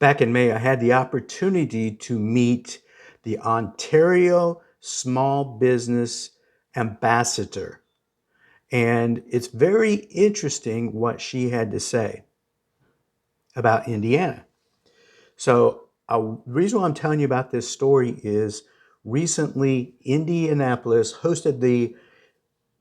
Back in May, I had the opportunity to meet the Ontario Small Business Ambassador. And it's very interesting what she had to say about Indiana. So, the reason why I'm telling you about this story is recently Indianapolis hosted the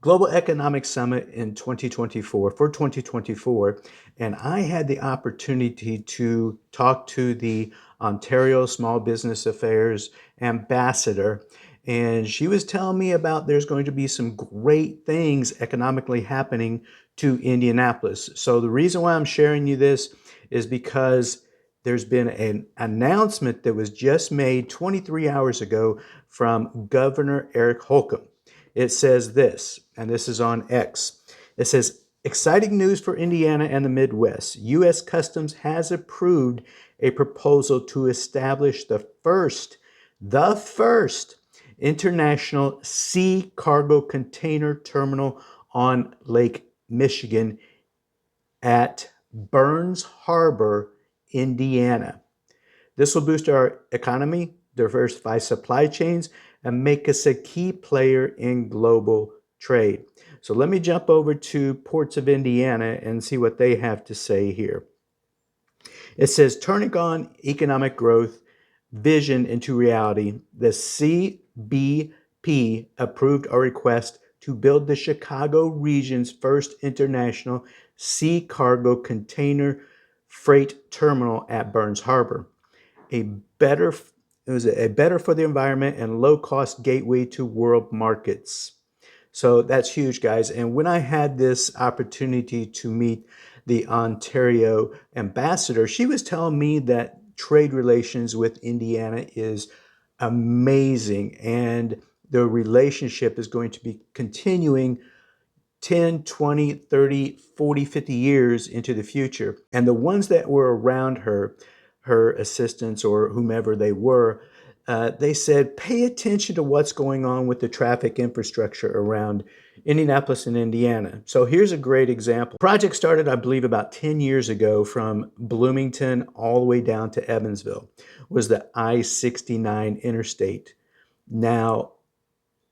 Global Economic Summit in 2024 for 2024, and I had the opportunity to talk to the Ontario Small Business Affairs Ambassador, and she was telling me about there's going to be some great things economically happening to Indianapolis. So the reason why I'm sharing you this is because there's been an announcement that was just made 23 hours ago from Governor Eric Holcomb. It says this, and this is on X. It says, exciting news for Indiana and the Midwest. U.S. Customs has approved a proposal to establish the first international sea cargo container terminal on Lake Michigan at Burns Harbor, Indiana. This will boost our economy, diversify supply chains, and make us a key player in global trade. So let me jump over to Ports of Indiana and see what they have to say here. It says, turning on economic growth vision into reality, the CBP approved our request to build the Chicago region's first international sea cargo container freight terminal at Burns Harbor. It was a better for the environment and low-cost gateway to world markets. So that's huge, guys. And when I had this opportunity to meet the Ontario ambassador, she was telling me that trade relations with Indiana is amazing, and the relationship is going to be continuing 10, 20, 30, 40, 50 years into the future. And the ones that were around her, her assistants or whomever they were, they said, pay attention to what's going on with the traffic infrastructure around Indianapolis and Indiana. So here's a great example. Project started, I believe, about 10 years ago from Bloomington all the way down to Evansville, was the I-69 interstate. Now,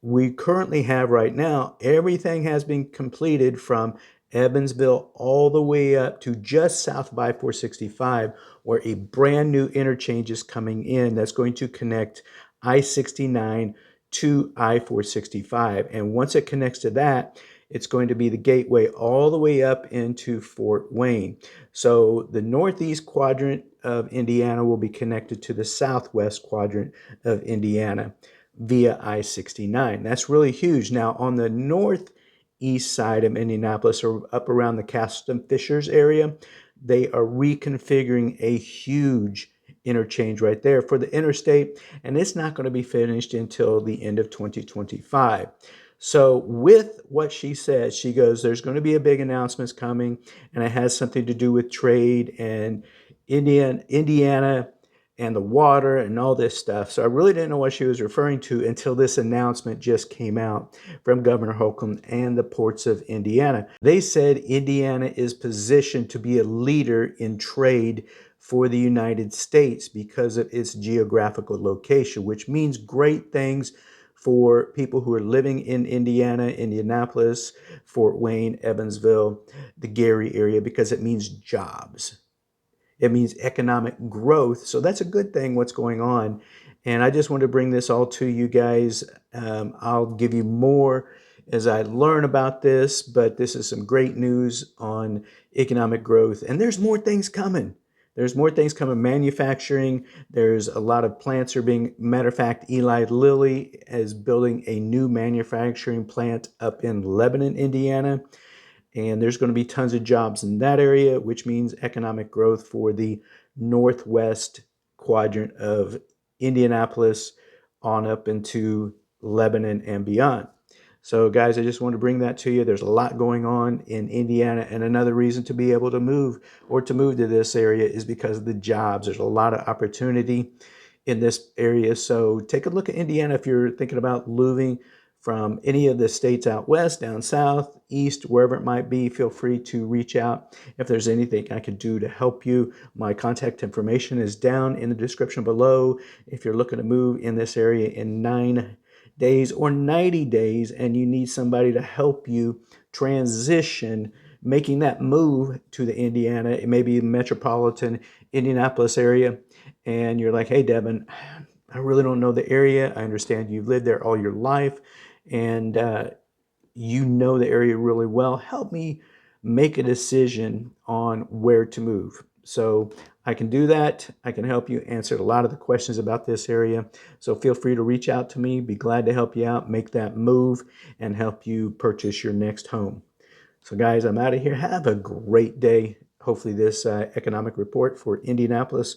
we currently have right now, everything has been completed from Evansville all the way up to just south of I-465, where a brand new interchange is coming in that's going to connect I-69 to I-465. And once it connects to that, it's going to be the gateway all the way up into Fort Wayne. So the northeast quadrant of Indiana will be connected to the southwest quadrant of Indiana via I-69. That's really huge. Now, on the northeast side of Indianapolis, or up around the Castle Fishers area, they are reconfiguring a huge interchange right there for the interstate, and it's not going to be finished until the end of 2025. So with what she said, she goes, there's going to be a big announcements coming, and it has something to do with trade and Indiana and the water and all this stuff. So I really didn't know what she was referring to until this announcement just came out from Governor Holcomb and the ports of Indiana. They said Indiana is positioned to be a leader in trade for the United States because of its geographical location, which means great things for people who are living in Indiana, Indianapolis, Fort Wayne, Evansville, the Gary area, because it means jobs. It means economic growth. So that's a good thing, what's going on. And I just want to bring this all to you guys. I'll give you more as I learn about this, but this is some great news on economic growth. And there's more things coming. There's more things coming. Manufacturing, there's a lot of plants are being, matter of fact, Eli Lilly is building a new manufacturing plant up in Lebanon, Indiana. And there's going to be tons of jobs in that area, which means economic growth for the northwest quadrant of Indianapolis on up into Lebanon and beyond. So guys, I just want to bring that to you. There's a lot going on in Indiana, and another reason to be able to move or to move to this area is because of the jobs. There's a lot of opportunity in this area. So take a look at Indiana if you're thinking about moving from any of the states out west, down south, east, wherever it might be, feel free to reach out. If there's anything I can do to help you, my contact information is down in the description below. If you're looking to move in this area in 9 days or 90 days and you need somebody to help you transition, making that move to the Indiana, it may be metropolitan Indianapolis area, and you're like, hey, Devin, I really don't know the area. I understand you've lived there all your life and you know the area really well. Help me make a decision on where to move. So I can do that. I can help you answer a lot of the questions about this area. So feel free to reach out to me. Be glad to help you out, make that move, and help you purchase your next home. So guys, I'm out of here. Have a great day. Hopefully this economic report for Indianapolis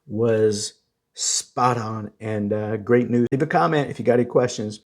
was spot on and great news. Leave a comment if you got any questions.